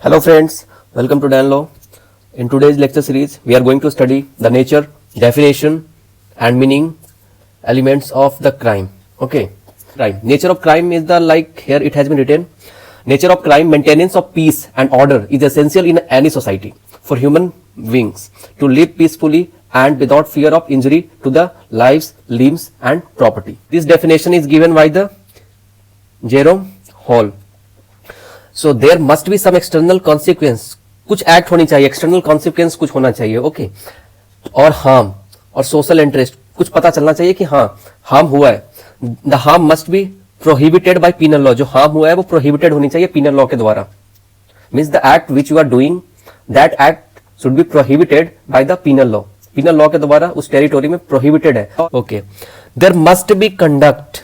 Hello friends, welcome to Dan Law. In today's lecture series, we are going to study the nature, definition and meaning elements of the crime. Okay, crime. Nature of crime is here it has been written. Nature of crime, maintenance of peace and order is essential in any society for human beings to live peacefully and without fear of injury to the lives, limbs and property. This definition is given by the Jerome Hall. So there must be some external consequence, कुछ act होनी चाहिए, external consequence कुछ होना चाहिए, okay और harm और social interest कुछ पता चलना चाहिए कि हाँ हार्म हुआ है. The harm must be prohibited by penal law, जो हार्म हुआ है वो प्रोहिबिटेड होनी चाहिए पीनल लॉ के द्वारा. Means the act which you are doing, that act should be prohibited by the penal law. Penal law के द्वारा उस टेरिटोरी में प्रोहिबिटेड है. Okay, there must be conduct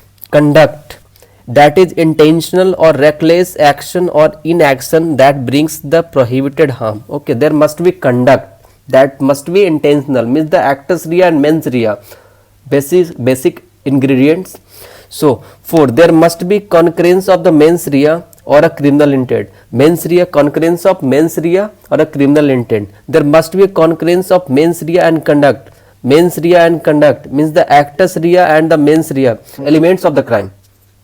that is intentional or reckless action or inaction that brings the prohibited harm. Okay, there must be conduct that must be intentional, means the actus rea and mens rea, basic ingredients. So 4, there must be concurrence of the mens rea or a criminal intent. Mens rea, concurrence of mens rea or a criminal intent. There must be a concurrence of mens rea and conduct. Mens rea and conduct means the actus rea and the mens rea, elements of the crime.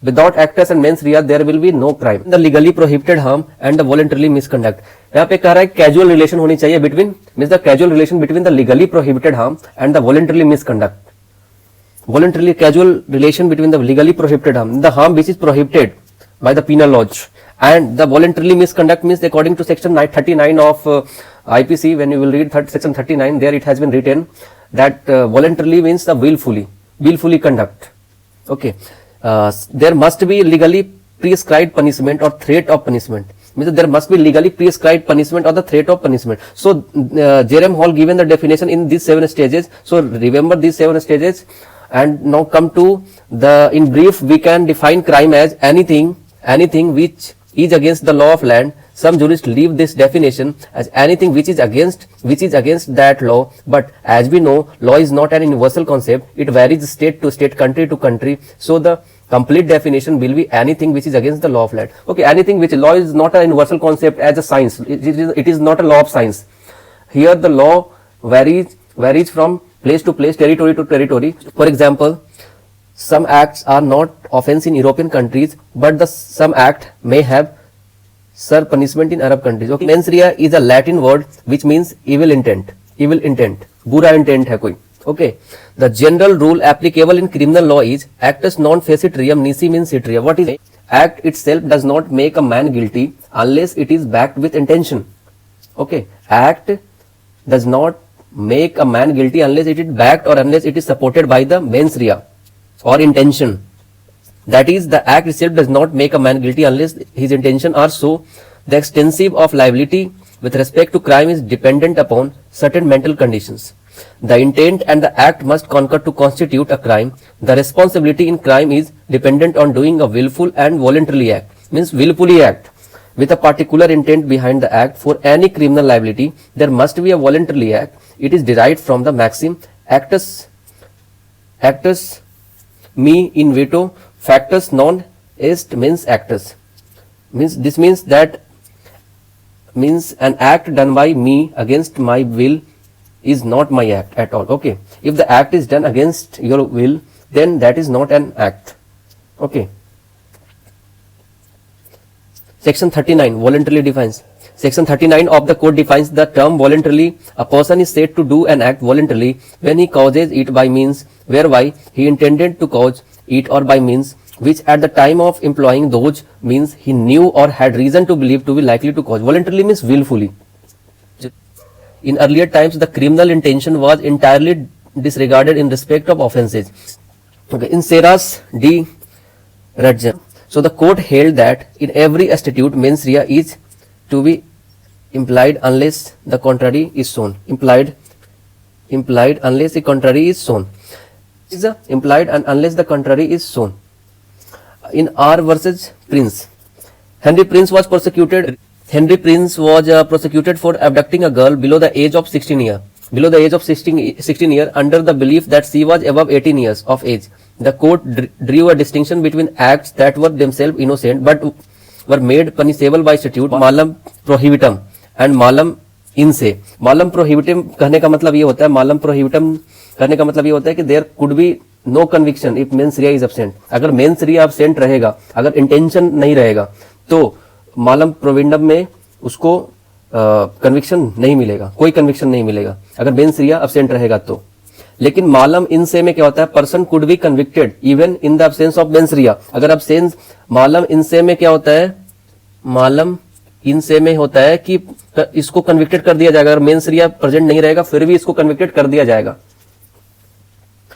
Without actus and mens rea there will be no crime. The legally prohibited harm and the voluntarily misconduct. यहाँ पे कह रहा है casual relation होनी चाहिए between, means the causal relation between the legally prohibited harm and the voluntarily misconduct. Voluntarily casual relation between the legally prohibited harm, the harm which is prohibited by the penal laws, and the voluntarily misconduct means according to section 39 of IPC. When you will read section 39, there it has been written that voluntarily means the willfully conduct. Okay. There must be legally prescribed punishment or threat of punishment, means there must be legally prescribed punishment or the threat of punishment. So Jerome Hall given the definition in these 7 stages. So remember these 7 stages and now come to the, in brief we can define crime as anything which is against the law of land. Some jurists leave this definition as anything which is against that law, but as we know law is not an universal concept, it varies state to state, country to country. So the complete definition will be anything which is against the law of land. Okay, anything which law is not a universal concept as a science, it is not a law of science. Here the law varies from place to place, territory to territory. For example, some acts are not offense in European countries, but some act may have serve punishment in Arab countries. Okay, mens rea is a Latin word which means evil intent, बुरा intent है कोई. Okay, the general rule applicable in criminal law is actus non facit reum nisi means sit rea. What is it? Act itself does not make a man guilty unless it is backed with intention. Okay, act does not make a man guilty unless it is backed or unless it is supported by the mens rea or intention. That is, the act itself does not make a man guilty unless his intention are so. The extensive of liability with respect to crime is dependent upon certain mental conditions. The intent and the act must concur to constitute a crime. The responsibility in crime is dependent on doing a willful and voluntarily act, means willfully act with a particular intent behind the act. For any criminal liability, there must be a voluntarily act. It is derived from the maxim actus me in veto factus non est mens actus. This means that an act done by me against my will is not my act at all. Okay, if the act is done against your will, then that is not an act. Okay. Section 39 voluntarily defines. Section 39 of the code defines the term voluntarily. A person is said to do an act voluntarily when he causes it by means whereby he intended to cause it, or by means which at the time of employing those means he knew or had reason to believe to be likely to cause. Voluntarily means willfully. In earlier times, the criminal intention was entirely disregarded in respect of offences. Okay, in Serras D. Rudgen, so the court held that in every statute mens rea is to be implied unless the contrary is shown. Implied unless the contrary is shown. Is implied and unless the contrary is shown. In R versus Prince, Henry Prince was prosecuted for abducting a girl below the age of 16 years under the belief that she was above 18 years of age. The court drew a distinction between acts that were themselves innocent but were made punishable by statute malum prohibitum and malum in se. Malum प्रोहिबिटम कहने का मतलब ये होता है, मालम प्रोहिबिटम कहने का मतलब ये होता है कि there could be no conviction if mens rea is absent. अगर मेंस रिया एब्सेंट रहेगा, अगर इंटेंशन नहीं रहेगा, तो मालम प्रोविंडम में उसको कन्विक्शन नहीं मिलेगा, कोई कन्विक्शन नहीं मिलेगा अगर मेंस रिया एब्सेंट रहेगा तो। लेकिन मालम इन से में क्या होता है, person could be convicted even in the absence of mens रिया। अगर एब्सेंस, मालम इन से में क्या होता है, मालम इन से में होता है कि इसको कन्विक्टेड कर दिया जाएगा, अगर मेंस रिया प्रेजेंट नहीं रहेगा फिर भी इसको कन्विक्टेड कर दिया जाएगा।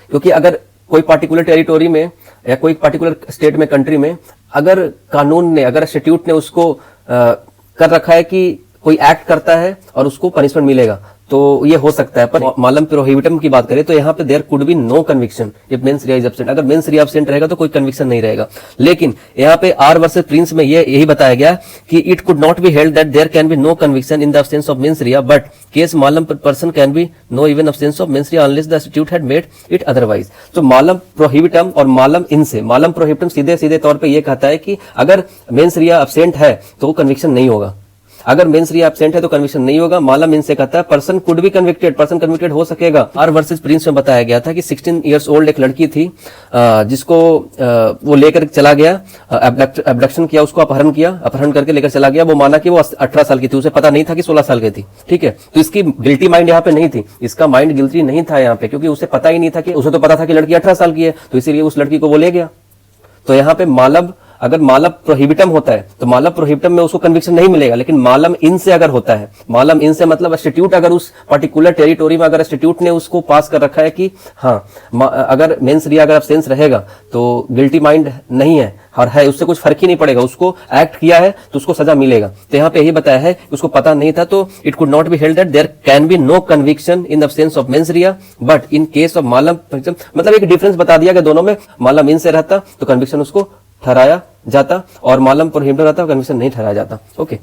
क्योंकि अगर कोई पार्टिकुलर टेरिटोरी में या कोई पार्टिकुलर स्टेट में, कंट्री में, अगर कानून ने, अगर स्टैट्यूट ने उसको कर रखा है कि कोई एक्ट करता है और उसको पनिशमेंट मिलेगा, तो ये हो सकता है। पर मालम प्रोहिबिटम की बात करें तो यहाँ पे there could be no conviction if mens rea is absent. अगर मेंस रिया एब्सेंट रहेगा तो कोई कन्विक्शन नहीं रहेगा। लेकिन यहाँ पे आर वर्सेस प्रिंस में यही बताया गया कि it could not be held that there can be no conviction in the absence of mens rea, but case malum person can be no even absence of mens rea unless the statute had made it otherwise. तो malum प्रोहिबिटम और मालम in se, malum प्रोहिबिटम सीधे सीधे तौर पर यह कहता है कि अगर मेंस रिया एब्सेंट है तो कन्विक्शन नहीं होगा, अगर मेंस रिया एब्सेंट है तो कन्विक्शन नहीं होगा। मालम इन से कहता है person could be convicted, person convicted हो सकेगा। आर वर्सेस प्रिंस में बताया गया था कि 16 इयर्स ओल्ड एक लड़की थी जिसको वो लेकर चला गया, एब्डक्शन किया, उसको अपहरण किया, अपहरण करके लेकर चला गया। वो माना कि वो 18 साल की थी, उसे पता नहीं था कि 16 साल की थी। ठीक है, तो इसकी गिल्टी माइंड यहाँ पे नहीं थी, इसका माइंड गिल्टी नहीं था यहाँ पे, क्योंकि उसे पता ही नहीं था कि, उसे तो पता था कि लड़की 18 साल की है, तो इसीलिए उस लड़की को वो ले गया। तो यहाँ पे मालम, अगर मालम प्रोहिबिटम होता है तो मालम प्रोहिबिटम में उसको कन्विक्शन नहीं मिलेगा। लेकिन मालम इन से अगर होता है, मालम इन से मतलब स्टैट्यूट, अगर उस पर्टिकुलर टेरिटोरी में अगर स्टैट्यूट ने उसको पास कर रखा है कि हाँ अगर मेंस रिया अगर एब्सेंस रहेगा तो गिल्टी माइंड नहीं है और है, उससे कुछ फर्क ही नहीं पड़ेगा, उसको एक्ट किया है तो उसको सजा मिलेगा। तो यहाँ पे यही बताया है, उसको पता नहीं था, तो it could not be held that there can be no conviction in the absence of mens rea, but in case of malum, मतलब एक डिफरेंस बता दिया कि दोनों में मालम इन से रहता तो कन्विक्शन उसको ठहराया जाता और मालम प्रोहिबिटेड रहता, कन्विक्शन नहीं ठहराया जाता। Okay,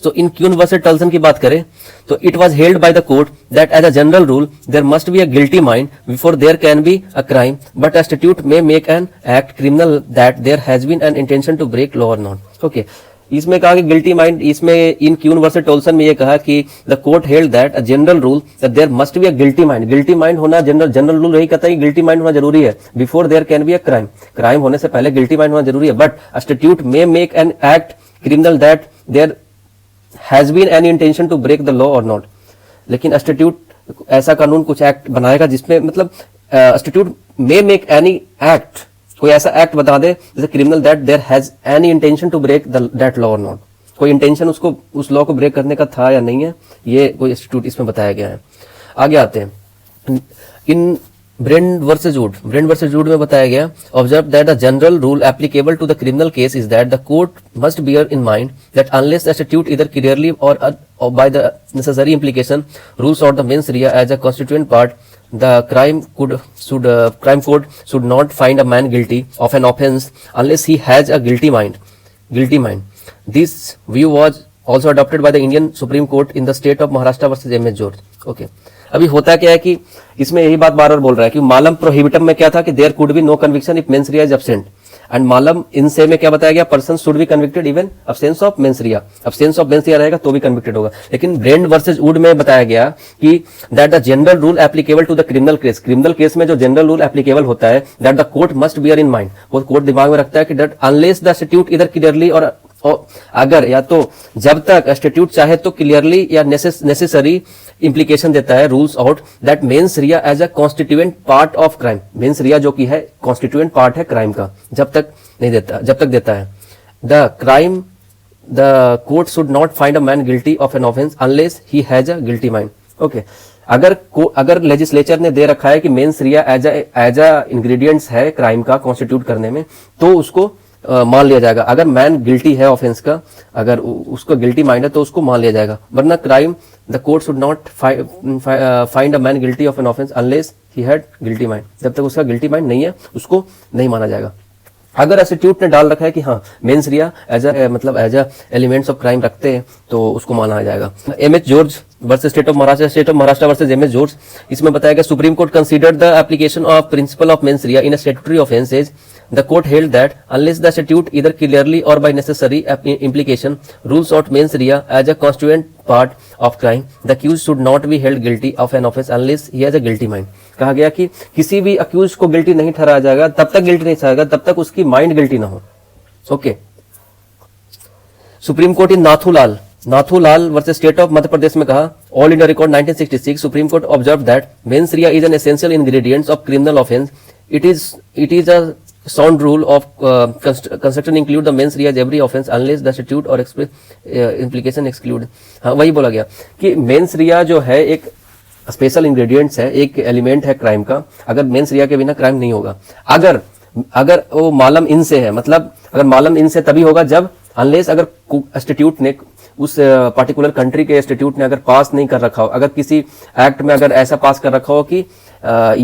so in Queen versus Tolson की बात करें तो it was held by the court that as a general rule there must be a guilty mind before there can be a crime, but a statute may make an act criminal that there has been an intention to break law और not. Okay, इसमें कहा कि guilty mind, इसमें इन Queen versus टोल्सन में ये कहा कि the court held that a general rule that there must be a guilty mind, guilty mind होना जनरल रूल यही कहता है कि गिल्टी माइंड होना जरूरी है, before there can be a crime, crime होने से पहले गिल्टी माइंड होना जरूरी है, but a statute may make an act criminal that there has been any intention to break the law और नॉट। लेकिन स्टैट्यूट ऐसा कानून कुछ एक्ट बनाएगा जिसमें मतलब statute may make any act, कोई ऐसा एक्ट बता दे जैसे criminal that there has any intention to break that law और नॉट, कोई इंटेंशन उसको उस लॉ को ब्रेक करने का था या नहीं है, ये कोई इंस्टीट्यूट इसमें बताया गया है। आगे आते हैं in Brend versus Wood, Brend versus Wood में बताया गया, observe that the general rule applicable to the criminal case is that the court must bear in mind that unless the statute either clearly or by the necessary implication rules out the mens rea as a constituent part, the crime code should not find a man guilty of an offense unless he has a guilty mind. This view was also adopted by the Indian Supreme Court in the state of Maharashtra versus M.H. George. Okay. अभी होता क्या है कि इसमें यही बात बार बार बोल रहा है कि मालम प्रोहिबिटम में क्या था कि there could be no conviction if mens rea is absent, and malum in se में क्या बताया गया, person should be convicted even absence of mens rea, absence of mens rea रहेगा तो भी कन्विक्टेड होगा। लेकिन ब्रेंड वर्सेस वुड में बताया गया कि that the general rule applicable to the criminal case, criminal case में जो जनरल रूल एप्लीकेबल होता है that the court must bear in mind, वो कोर्ट दिमाग में रखता है कि दैट अनलेस द स्टैट्यूट इधर क्लियरली और अगर या तो जब तक स्टैट्यूट चाहे तो क्लियरली या नेसेसरी इंप्लीकेशन देता है rules out that mens rea as a constituent part of crime, mens rea जो कि है कॉन्स्टिट्यूएंट पार्ट है क्राइम का, जब तक नहीं देता, जब तक देता है the crime the court should not find a man guilty of an offence unless he has a guilty mind. Okay, अगर लेजिस्लेचर ने दे रखा है कि mens rea as a ingredients है क्राइम का कॉन्स्टिट्यूट करने में, तो उसको मान लिया जाएगा। अगर मैन गिल्टी है ऑफेंस का, अगर उसको गिल्टी माइंड है तो उसको मान लिया जाएगा, वरना crime the court should not find a man guilty of an offence unless he had guilty mind, जब तक उसका गिल्टी माइंड नहीं है उसको नहीं माना जाएगा। अगर इंस्टीट्यूट ने डाल रखा है कि हाँ mens rea as a elements of crime रखते हैं तो उसको माना जाएगा। M.H. George versus state of Maharashtra versus M.H. George, इसमें बताया गया Supreme Court considered the application of principle of mens rea in a statutory offence as the court held that unless the statute either clearly or by necessary implication rules out mens rea as a constituent part of crime, the accused should not be held guilty of an offence unless he has a guilty mind. कहा गया कि किसी भी accused को guilty नहीं ठहराया जाएगा, तब तक गिल्टी नहीं ठहराएगा जब तक उसकी माइंड गिल्टी ना हो. Okay. Supreme court in Nathulal versus state of Madhya Pradesh में कहा, all India record 1966, supreme court observe that mens rea is an essential ingredients of criminal offence. It is a sound rule of construction include the mens rea as every offense unless the statute or express implication exclude. हाँ, वही बोला गया कि mens rea जो है एक special ingredients है, एक एलिमेंट है क्राइम का. अगर मेंस रिया के बिना क्राइम नहीं होगा. अगर वो मालम इन से है, मतलब अगर मालम इन से तभी होगा जब अनलेस अगर इंस्टीट्यूट ने उस पर्टिकुलर कंट्री के इंस्टीट्यूट ने अगर पास नहीं कर रखा हो, अगर किसी एक्ट में अगर ऐसा पास कर रखा हो कि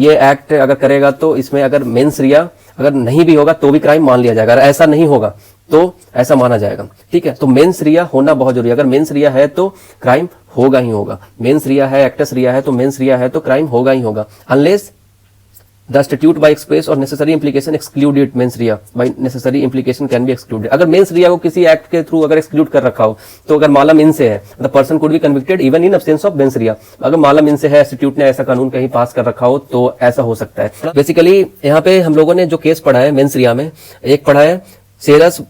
ये एक्ट अगर करेगा तो इसमें अगर मेंस रिया अगर नहीं भी होगा तो भी क्राइम मान लिया जाएगा. अगर ऐसा नहीं होगा तो ऐसा माना जाएगा. ठीक है, तो मेंस रिया होना बहुत जरूरी है. अगर मेंस रिया है तो क्राइम होगा ही होगा. मेंस रिया है, एक्टस रिया है तो मेंस रिया है तो क्राइम होगा ही होगा. Unless the statute by express or necessary implication excluded mens rea by necessary implication can be excluded. अगर मेंस रिया को किसी एक्ट के थ्रू अगर एक्सक्लूड कर रखा हो तो अगर मालम इन से है, the person could be convicted even in absence of mens रिया. अगर मालम इन से है, इंस्टीट्यूट ने ऐसा कानून कहीं पास कर रखा हो तो ऐसा हो सकता है. बेसिकली यहाँ पे हम लोगों ने जो केस पढ़ा है मेंस रिया में, एक पढ़ा है सेरस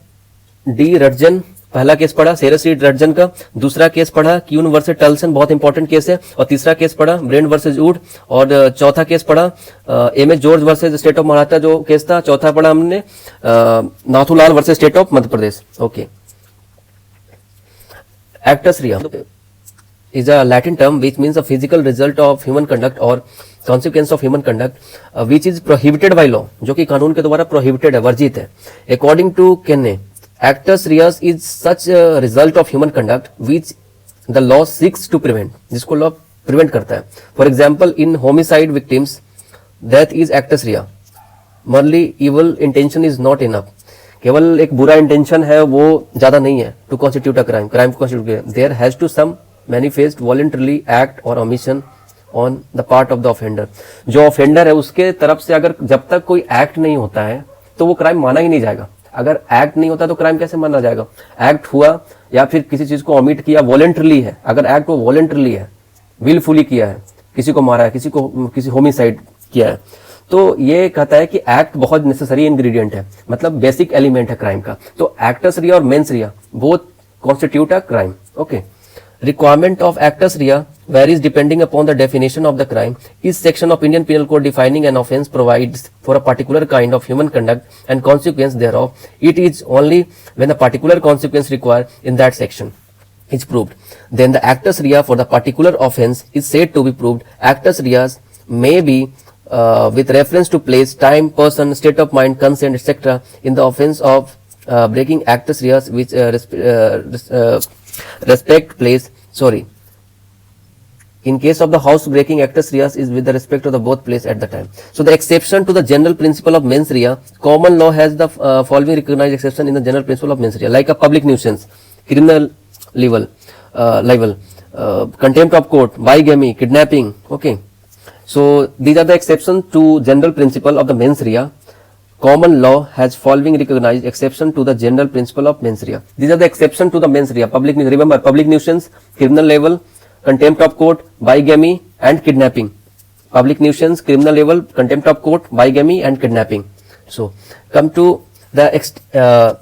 डी रटजन, पहला केस पढ़ा सेरस डी रटजन का. दूसरा केस पढ़ा क्यून वर्सेस टल्सन, बहुत इंपॉर्टेंट केस है. और तीसरा केस पढ़ा ब्रेंड वर्सेस वुड. और चौथा केस पढ़ा M H George versus state of Maharashtra जो केस था. चौथा पढ़ा हमने Nathulal versus state of Madhya Pradesh. Okay. Actus reus is a Latin term which means a physical result of human conduct or consequence of human conduct which is prohibited by law, जो कि कानून के द्वारा prohibited है, वर्जित है. According to Kenne, actus reus is such a result of human conduct which the law seeks to prevent, जिसको law prevent करता है. For example, in homicide victims, death is actus rea. Merely evil intention is not enough. केवल एक बुरा intention है वो ज्यादा नहीं है to constitute a crime. Crime को constitute, there has to some manifest voluntarily act or omission on the part of the offender. जो ऑफेंडर है उसके तरफ से अगर जब तक कोई एक्ट नहीं होता है तो वो क्राइम माना ही नहीं जाएगा. अगर एक्ट नहीं होता तो क्राइम कैसे माना जाएगा? एक्ट हुआ या फिर किसी चीज को ओमिट किया, वॉलेंटरली है. अगर एक्ट वो वॉलेंटरली है, विलफुली किया है, किसी को मारा है, किसी होमिसाइड किया है, तो ये कहता है कि एक्ट बहुत नेसेसरी इंग्रेडिएंट है, मतलब बेसिक एलिमेंट है क्राइम का. तो एक्टस रिया और mains Riya both constitute a crime. Okay. Requirement of actus rea varies depending upon the definition of the crime. Each section of Indian Penal Code defining an offence provides for a particular kind of human conduct and consequence thereof. It is only when a particular consequence required in that section is proved, then the actus rea for the particular offence is said to be proved. Actus reas may be with reference to place, time, person, state of mind, consent, etc. in the offence of breaking actus reas which respect place. In case of the house breaking, actus reus is with the respect of the both place at the time. So the exception to the general principle of mens rea, common law has the following recognized exception in the general principle of mens rea, like a public nuisance, criminal libel, contempt of court, bigamy, kidnapping. Okay. So these are the exceptions to general principle of the mens rea. Common law has following recognized exception to the general principle of mens rea. These are the exception to the mens rea. Remember, public nuisance, criminal libel, contempt of court, bigamy and kidnapping. Public nuisance, criminal libel, contempt of court, bigamy and kidnapping. So come to the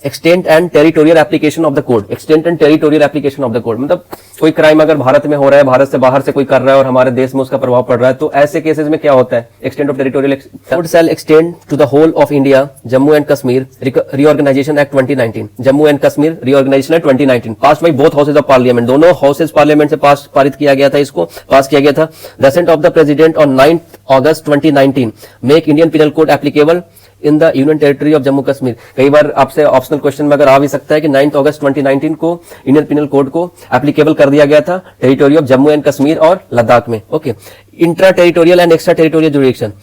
extent and territorial application of the code. Extent and territorial application of the code, मतलब कोई crime अगर भारत में हो रहा है, भारत से बाहर से कोई कर रहा है और हमारे देश में उसका प्रभाव पड़ रहा है, तो ऐसे केसेस में क्या होता है? Extent of territorial code shall extend to the whole of India, Jammu and Kashmir reorganisation act 2019. Jammu and Kashmir reorganisation act 2019 pass by both houses of parliament. दोनों हाउसेज पार्लियामेंट से पारित किया गया था, इसको पास किया गया था. The assent of the president on 9th August 2019 make Indian penal code applicable in the union territory of Jammu Kashmir. कई बार आपसे ऑप्शनल क्वेश्चन में अगर आ भी सकता है कि 9th August 2019 को इंडियन पिनल कोड को एप्लीकेबल कर दिया गया था territory of Jammu and Kashmir और लद्दाख में. Okay. Intra territorial and extra territorial जुडिक्शन.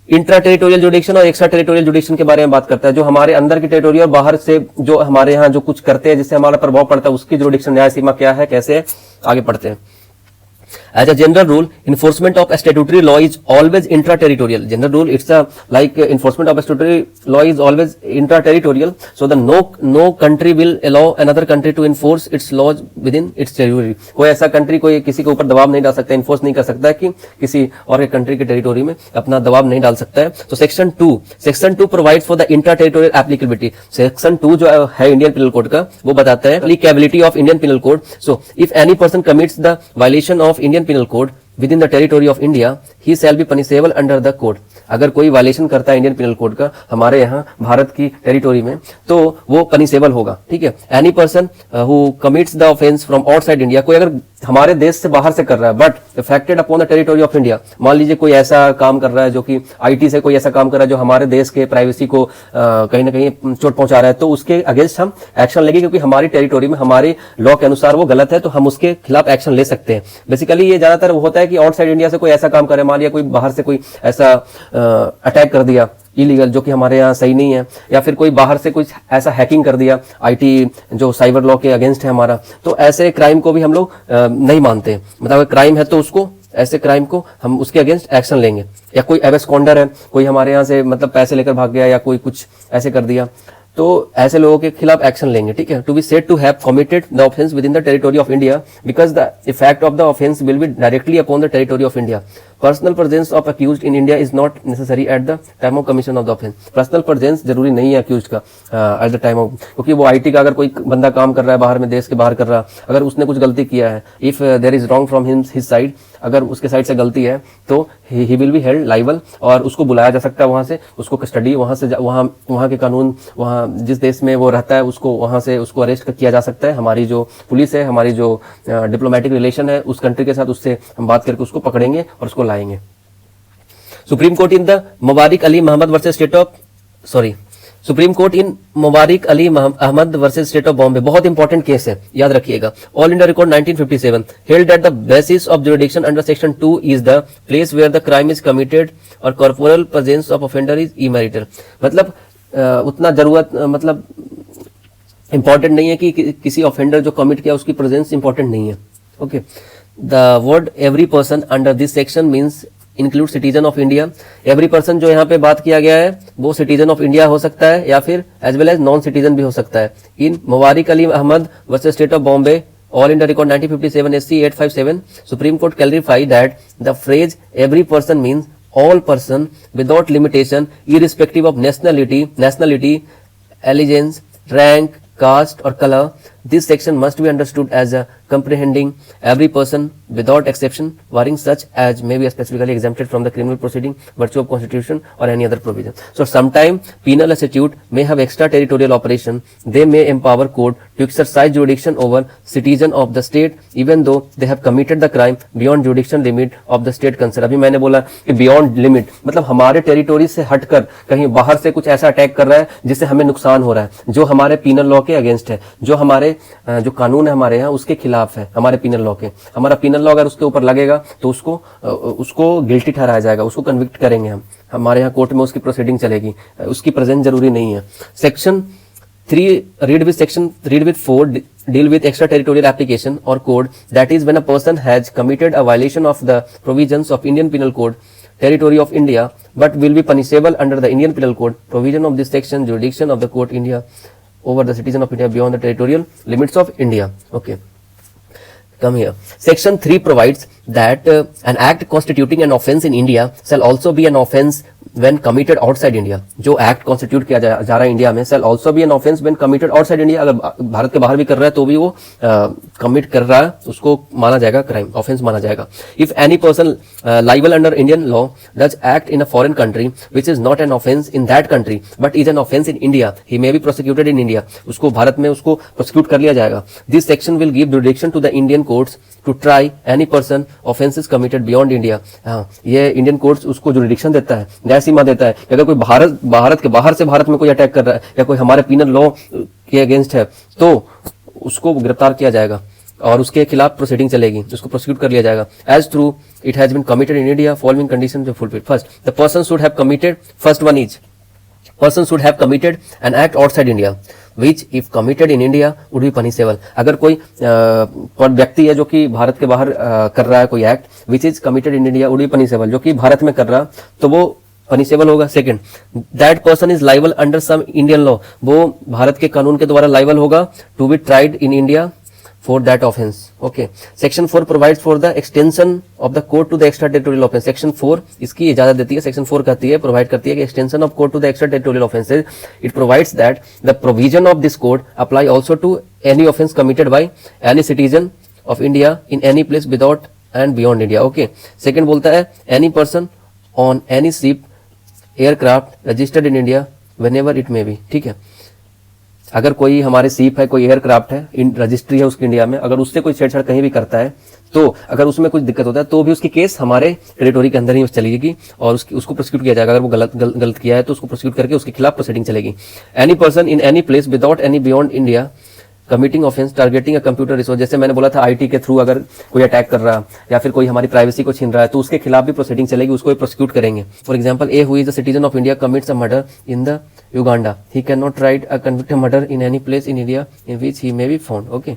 Intra territorial जुडिक्शन और एक्स्ट्रा टेरिटोरियल जुडिक्शन के बारे में बात करता है. जो हमारे अंदर की टेरिटोरी और बाहर से जो हमारे यहाँ जो कुछ करते हैं जिससे हमारा प्रभाव पड़ता है, उसकी जुडिक्शन न्याय सीमा क्या है, कैसे आगे पढ़ते हैं. As a general rule, enforcement of a statutory law is always intra-territorial. General rule, it's a like enforcement of a statutory law is always intra-territorial. So the no country will allow another country to enforce its laws within its territory. कोई ऐसा country कोई किसी के ऊपर दबाव नहीं डाल सकता, इन्फोर्स नहीं कर सकता है कि किसी और एक कंट्री के टेरिटोरी में अपना दबाव नहीं डाल सकता है. तो section 2 provide for the intra territorial applicability. Section 2 जो है इंडियन पिनल कोड का, वो बताता है applicability of Indian penal code. So if any person commits the violation of Indian penal code with in the territory of India, he shall be punishable under the code. अगर कोई violation करता है Indian penal code का हमारे यहाँ भारत की territory में, तो वो पनिशेबल होगा. ठीक है. Any person who commits the offence from outside India, कोई अगर हमारे देश से बाहर से कर रहा है but affected upon the territory of India, मान लीजिए कोई ऐसा काम कर रहा है जो कि आईटी से कोई ऐसा काम कर रहा है जो हमारे देश के प्राइवेसी को कहीं ना कहीं चोट पहुंचा रहा है, तो उसके अगेंस्ट हम एक्शन लेंगे, क्योंकि हमारी टेरिटोरी में हमारे लॉ के अनुसार वो गलत है, तो हम उसके खिलाफ एक्शन ले सकते हैं. बेसिकली ये ज्यादातर होता है कि आउटसाइड इंडिया से कोई ऐसा काम करे, मान लिया कोई बाहर से कोई ऐसा अटैक कर दिया इलीगल जो कि हमारे यहाँ सही नहीं है, या फिर कोई बाहर से कुछ ऐसा हैकिंग कर दिया आईटी जो साइबर लॉ के अगेंस्ट है हमारा, तो ऐसे क्राइम को भी हम लोग नहीं मानते. मतलब अगर क्राइम है तो उसको ऐसे क्राइम को हम उसके अगेंस्ट एक्शन लेंगे. या कोई एबस्कॉन्डर है, कोई हमारे यहाँ से मतलब पैसे लेकर भाग गया या कोई कुछ ऐसे कर दिया, तो ऐसे लोगों के खिलाफ एक्शन लेंगे. ठीक है. To be said to have committed the offence within the territory of India because the effect of the offence will be directly upon the territory of India. Personal presence of accused in India is not necessary at the time of commission of the offence. Personal presence जरूरी नहीं है accused का eight the time of, क्योंकि वो IT का अगर कोई बंदा काम कर रहा है बाहर में, देश के बाहर कर रहा है, अगर उसने कुछ गलती किया है, if there is wrong from his side, अगर उसके साइड से गलती है तो he will be held liable, और उसको बुलाया जा सकता है वहां से, उसको कस्टडी वहां से वहां के कानून, वहां जिस देश में वो रहता है उसको वहां से उसको अरेस्ट किया जा सकता है. हमारी जो पुलिस है, हमारी जो डिप्लोमेटिक रिलेशन है उस कंट्री के साथ, उससे हम बात करके उसको पकड़ेंगे और उसको लाएंगे. Supreme court in the Mubarik Ali Mohammad versus state of supreme court in Mubarik Ali Ahmad versus state of Bombay, बहुत इंपॉर्टेंट केस है, याद रखिएगा. All India record 1957 held that the basis of jurisdiction under section 2 is the place where the crime is committed और corporal presence of offender is immaterial. मतलब उतना जरूरत मतलब important नहीं है कि किसी ऑफेंडर जो कमिट किया उसकी प्रेजेंस इंपॉर्टेंट नहीं है. Okay. The word every person under this section means include citizen of India. Every person जो यहाँ पे बात किया गया है वो सिटीजन ऑफ इंडिया हो सकता है या फिर as well as non citizen भी हो सकता है. In Mubarik Ali Ahmad versus state of Bombay, all India record 1957 SC 857, supreme court clarify that the phrase every person means all person without limitation irrespective of nationality, allegiance, rank, caste or color. This section must be understood as comprehending every person without exception, barring such as may be specifically exempted from the criminal proceeding virtue of constitution or any other provision. So sometime penal statute may have extraterritorial operation. They may empower court to exercise jurisdiction over citizen of the state even though they have committed the crime beyond jurisdiction limit of the state concerned. अभी मैंने बोला कि beyond limit मतलब हमारे territory से हटकर कहीं बाहर से कुछ ऐसा अटैक कर रहा है जिससे हमें नुकसान हो रहा है, जो हमारे पीनल लॉ के अगेंस्ट है, जो हमारे जो कानून है हमारे यहाँ उसके खिलाफ है, हमारे पीनल लॉ के. हमारा पीनल लॉ अगर उसके ऊपर लगेगा तो उसको गिल्टी ठहराया जाएगा, उसको कन्विक्ट करेंगे हम. हमारे यहाँ कोर्ट में उसकी प्रोसीडिंग चलेगी, उसकी प्रेजेंस जरूरी नहीं है. Section 3 read with 4 deal with extraterritorial application or code, that is when a person has committed a violation of the provisions of Indian Penal Code, territory of India, but will be punishable under the Indian Penal Code. Provision of this section, jurisdiction of the court India over the citizen of India beyond the territorial limits of India. Okay. Come here. Section 3 provides that an act constituting an offence in India shall also be an offence when committed outside India. जो act constitute किया जा रहा है India में shall also be an offence when committed outside India. अगर भारत के बाहर भी कर रहा है तो भी वो कमिट कर रहा है, उसको माना जाएगा क्राइम, ऑफेंस माना जाएगा. If any person liable under Indian law does act in a foreign country which is not an offence in that country but is an offence in India, he may be prosecuted in India. उसको भारत में उसको prosecute कर लिया जाएगा. This section will give jurisdiction to the Indian courts to try any person offences committed beyond India. हाँ, ये Indian courts उसको jurisdiction देता है, न्याय सीमा देता है कि अगर कोई भारत के बाहर से भारत में कोई अटैक कर रहा है या कोई हमारे पीनल लॉ के अगेंस्ट है तो उसको गिरफ्तार किया जाएगा और उसके खिलाफ प्रोसीडिंग चलेगी, उसको प्रोसिक्यूट कर लिया जाएगा. As through it has been committed in India following condition जो fulfil. First, the person should have committed, first one is person should have committed an act outside India. Which if committed in India would be punishable. अगर कोई व्यक्ति है जो कि भारत के बाहर कर रहा है कोई act which is committed in India would be punishable, जो कि भारत में कर रहा तो वो पनिशेबल होगा। Second, that person is liable under some Indian law, वो भारत के कानून के द्वारा लाइबल होगा to be tried in India for that offence. Okay, section 4 provides for the extension of the court to the extra territorial offence. Section 4 इसकी इजाजत देती है, सेक्शन 4 कहती है, प्रोवाइड करती है कि extension of court to the extra territorial offences, it provides that the provision of this code apply also to any offence committed by any citizen of India in any place without and beyond India. Okay, second बोलता है any person on any ship aircraft registered in India whenever it may be. ठीक है, अगर कोई हमारे ship है, कोई aircraft है, रजिस्ट्री है उसकी इंडिया में, अगर उससे कोई छेड़छाड़ कहीं भी करता है तो अगर उसमें कुछ दिक्कत होता है तो भी उसकी केस हमारे टेरिटोरी के अंदर ही चलेगी और उसको प्रोसिक्यूट किया जाएगा। अगर वो गलत किया है तो उसको प्रोसिक्यूट करके उसके खिलाफ प्रोसीडिंग चलेगी। Any person in any place without any beyond India committing offence targeting a computer resource, जैसे मैंने बोला था आईटी के थ्रू अगर कोई अटैक कर रहा या फिर कोई हमारी प्राइवेसी को छीन रहा है तो उसके खिलाफ भी प्रोसीडिंग चलेगी, उसको प्रोसिक्यूट करेंगे। For example, A who is a citizen of India commits a murder in the Uganda, he can not right a convicted murder in any place in India in which he may be found. Okay,